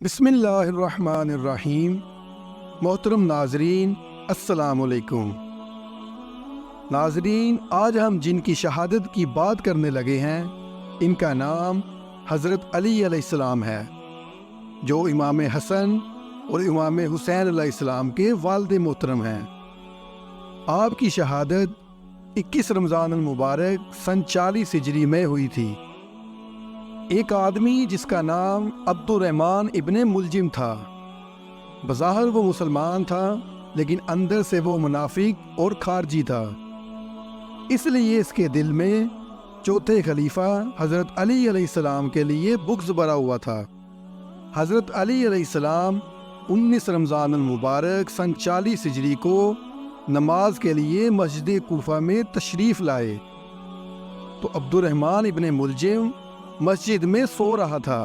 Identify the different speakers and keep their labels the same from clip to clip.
Speaker 1: بسم اللہ الرحمن الرحیم۔ محترم ناظرین، السلام علیکم۔ ناظرین، آج ہم جن کی شہادت کی بات کرنے لگے ہیں ان کا نام حضرت علی علیہ السلام ہے، جو امام حسن اور امام حسین علیہ السلام کے والد محترم ہیں۔ آپ کی شہادت 21 رمضان المبارک سن 40 ہجری میں ہوئی تھی۔ ایک آدمی جس کا نام عبد الرحمن ابن ملجم تھا، بظاہر وہ مسلمان تھا لیکن اندر سے وہ منافق اور خارجی تھا، اس لیے اس کے دل میں چوتھے خلیفہ حضرت علی علیہ السلام کے لیے بغض بھرا ہوا تھا۔ حضرت علی علیہ السلام 19 رمضان المبارک سن 40 ہجری کو نماز کے لیے مسجد کوفہ میں تشریف لائے تو عبد الرحمن ابن ملجم مسجد میں سو رہا تھا۔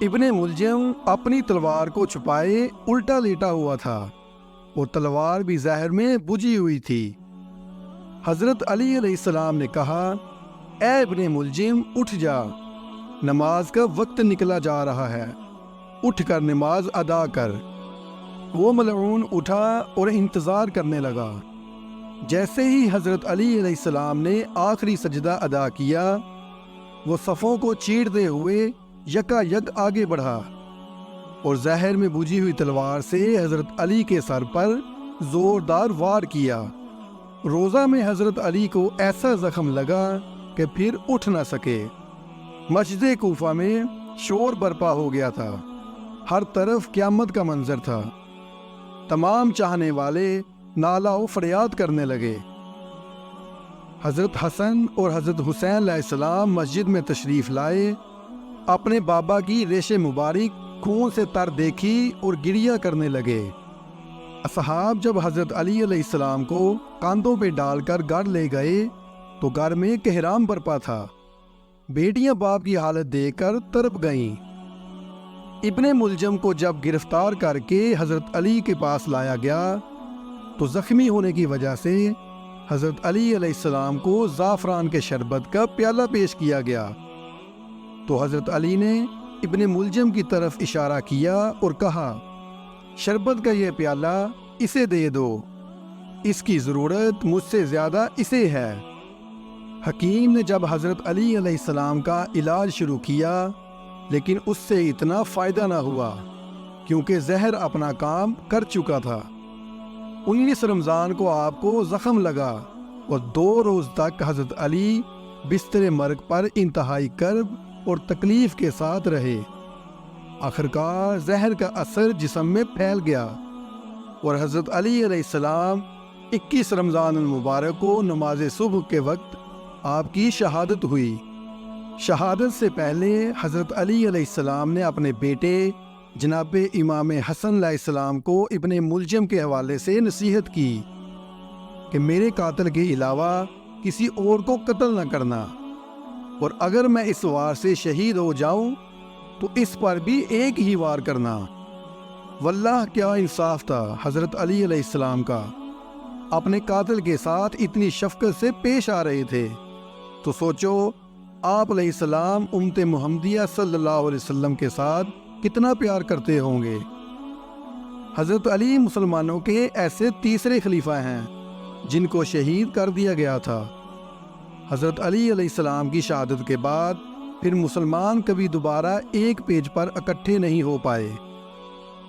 Speaker 1: ابن ملجم اپنی تلوار کو چھپائے الٹا لیٹا ہوا تھا اور تلوار بھی ظاہر میں بجھی ہوئی تھی۔ حضرت علی علیہ السلام نے کہا، اے ابن ملجم، اٹھ جا، نماز کا وقت نکلا جا رہا ہے، اٹھ کر نماز ادا کر۔ وہ ملعون اٹھا اور انتظار کرنے لگا۔ جیسے ہی حضرت علی علیہ السلام نے آخری سجدہ ادا کیا، وہ صفوں کو چیرتے ہوئے یکا یک آگے بڑھا اور ظاہر میں بجھی ہوئی تلوار سے حضرت علی کے سر پر زوردار وار کیا۔ روزہ میں حضرت علی کو ایسا زخم لگا کہ پھر اٹھ نہ سکے۔ مسجد کوفہ میں شور برپا ہو گیا تھا، ہر طرف قیامت کا منظر تھا۔ تمام چاہنے والے نالہ و فریاد کرنے لگے۔ حضرت حسن اور حضرت حسین علیہ السلام مسجد میں تشریف لائے، اپنے بابا کی ریش مبارک خون سے تر دیکھی اور گریہ کرنے لگے۔ اصحاب جب حضرت علی علیہ السلام کو کاندھوں پہ ڈال کر گھر لے گئے تو گھر میں کہرام برپا تھا۔ بیٹیاں باپ کی حالت دیکھ کر تڑپ گئیں۔ ابن ملجم کو جب گرفتار کر کے حضرت علی کے پاس لایا گیا تو زخمی ہونے کی وجہ سے حضرت علی علیہ السلام کو زعفران کے شربت کا پیالہ پیش کیا گیا تو حضرت علی نے ابن ملجم کی طرف اشارہ کیا اور کہا، شربت کا یہ پیالہ اسے دے دو، اس کی ضرورت مجھ سے زیادہ اسے ہے۔ حکیم نے جب حضرت علی علیہ السلام کا علاج شروع کیا لیکن اس سے اتنا فائدہ نہ ہوا کیونکہ زہر اپنا کام کر چکا تھا۔ 19 رمضان کو آپ کو زخم لگا اور 2 روز تک حضرت علی بستر مرگ پر انتہائی کرب اور تکلیف کے ساتھ رہے۔ آخرکار زہر کا اثر جسم میں پھیل گیا اور حضرت علی علیہ السلام 21 رمضان المبارک کو نماز صبح کے وقت آپ کی شہادت ہوئی۔ شہادت سے پہلے حضرت علی علیہ السلام نے اپنے بیٹے جناب امام حسن علیہ السلام کو ابن ملجم کے حوالے سے نصیحت کی کہ میرے قاتل کے علاوہ کسی اور کو قتل نہ کرنا، اور اگر میں اس وار سے شہید ہو جاؤں تو اس پر بھی ایک ہی وار کرنا۔ واللہ کیا انصاف تھا حضرت علی علیہ السلام کا، اپنے قاتل کے ساتھ اتنی شفقت سے پیش آ رہے تھے تو سوچو آپ علیہ السلام امت محمدیہ صلی اللہ علیہ وسلم کے ساتھ کتنا پیار کرتے ہوں گے۔ حضرت علی مسلمانوں کے ایسے تیسرے خلیفہ ہیں جن کو شہید کر دیا گیا تھا۔ حضرت علی علیہ السلام کی شہادت کے بعد پھر مسلمان کبھی دوبارہ ایک پیج پر اکٹھے نہیں ہو پائے۔